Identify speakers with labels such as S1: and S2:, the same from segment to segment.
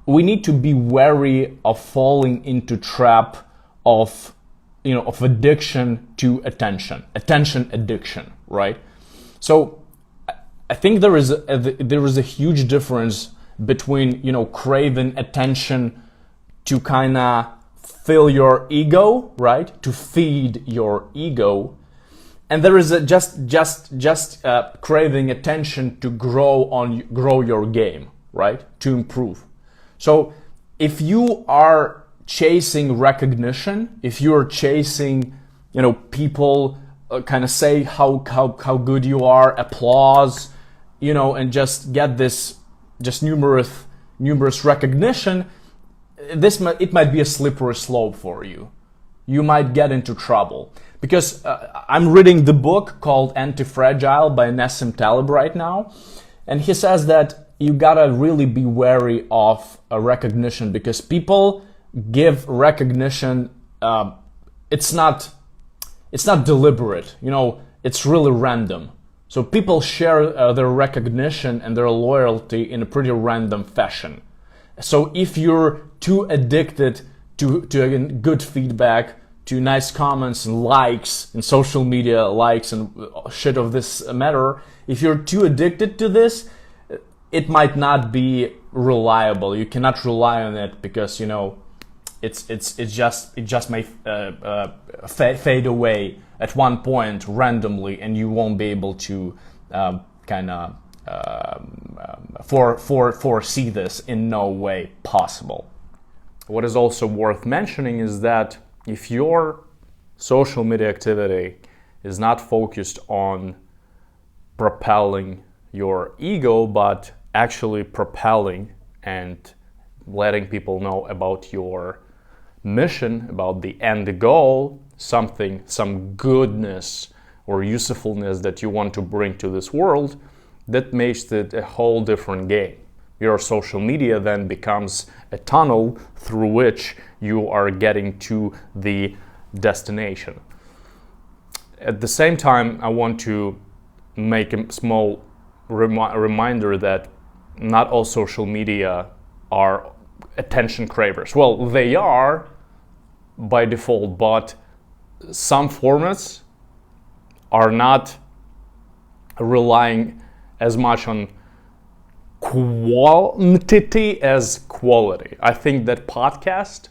S1: we need to be wary of falling into trap of, of addiction to attention addiction, right? So I think there is a huge difference between, craving attention to kind of fill your ego, right? To feed your ego. And there is just craving attention to grow your game, right? To improve. So if you are chasing recognition, if you are chasing, people kind of say how good you are, applause, and just get this numerous recognition, it might be a slippery slope for you. You might get into trouble. Because I'm reading the book called Anti-Fragile by Nassim Taleb right now, and he says that you gotta really be wary of recognition, because people give recognition. It's not deliberate. It's really random. So people share their recognition and their loyalty in a pretty random fashion. So if you're too addicted to good feedback, to nice comments and likes and social media likes and shit of this matter, if you're too addicted to this, it might not be reliable. You cannot rely on it, because it just may fade away at one point randomly, and you won't be able to foresee this in no way possible. What is also worth mentioning is that if your social media activity is not focused on propelling your ego, but actually propelling and letting people know about your mission, about the end goal, some goodness or usefulness that you want to bring to this world, that makes it a whole different game. Your social media then becomes a tunnel through which you are getting to the destination. At the same time, I want to make a small reminder that not all social media are attention cravers. Well, they are by default, but some formats are not relying as much on quantity as quality. I think that podcast,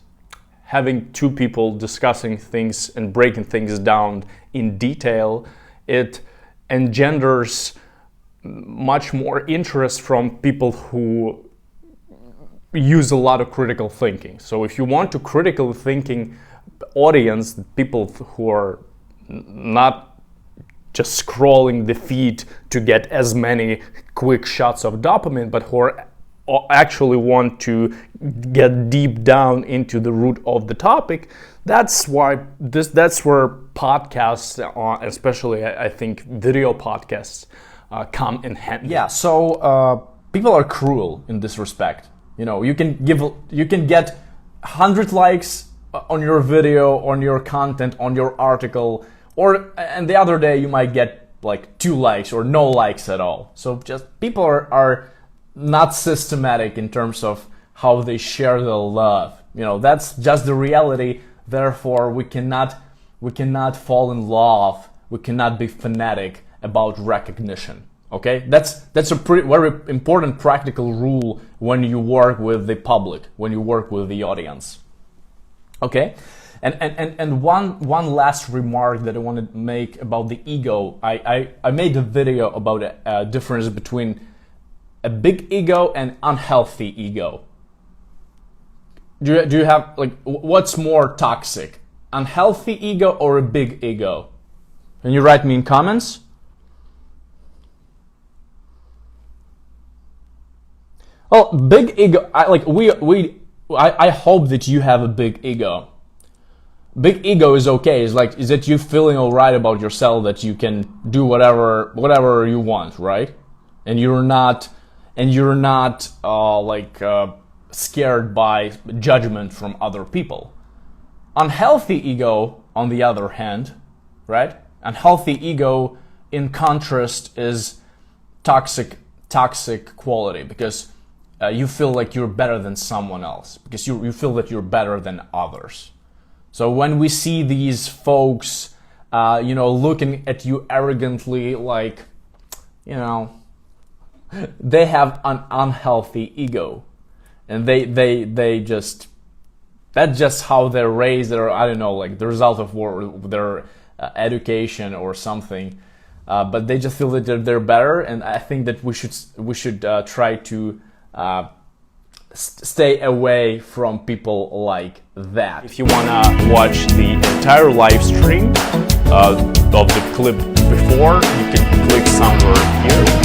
S1: having two people discussing things and breaking things down in detail, it engenders much more interest from people who use a lot of critical thinking. So if you want to critical thinking audience, people who are not just scrolling the feed to get as many quick shots of dopamine, but who actually want to get deep down into the root of the topic, that's where podcasts, especially I think video podcasts, come in handy. Yeah, so people are cruel in this respect. You can get 100 likes on your video, on your content, on your article, and the other day you might get like 2 likes or no likes at all. So just people are not systematic in terms of how they share their love. That's just the reality. Therefore, we cannot fall in love. We cannot be fanatic about recognition. Okay, that's a very important practical rule when you work with the public, when you work with the audience. Okay, and one last remark that I want to make about the ego. I made a video about a difference between a big ego and unhealthy ego. Do you have, what's more toxic, unhealthy ego or a big ego? Can you write me in comments? Well, big ego. I hope that you have a big ego. Big ego is okay. Is that you feeling alright about yourself, that you can do whatever you want, right? And you're not scared by judgment from other people. Unhealthy ego, on the other hand, right? Unhealthy ego, in contrast, is toxic quality, because you feel like you're better than someone else, because you feel that you're better than others. So when we see these folks, looking at you arrogantly, like, they have an unhealthy ego, and they just, that's just how they're raised, or I don't know, like the result of their education or something. But they just feel that they're better, and I think that we should try to stay away from people like that. If you wanna watch the entire live stream of the clip before, you can click somewhere here.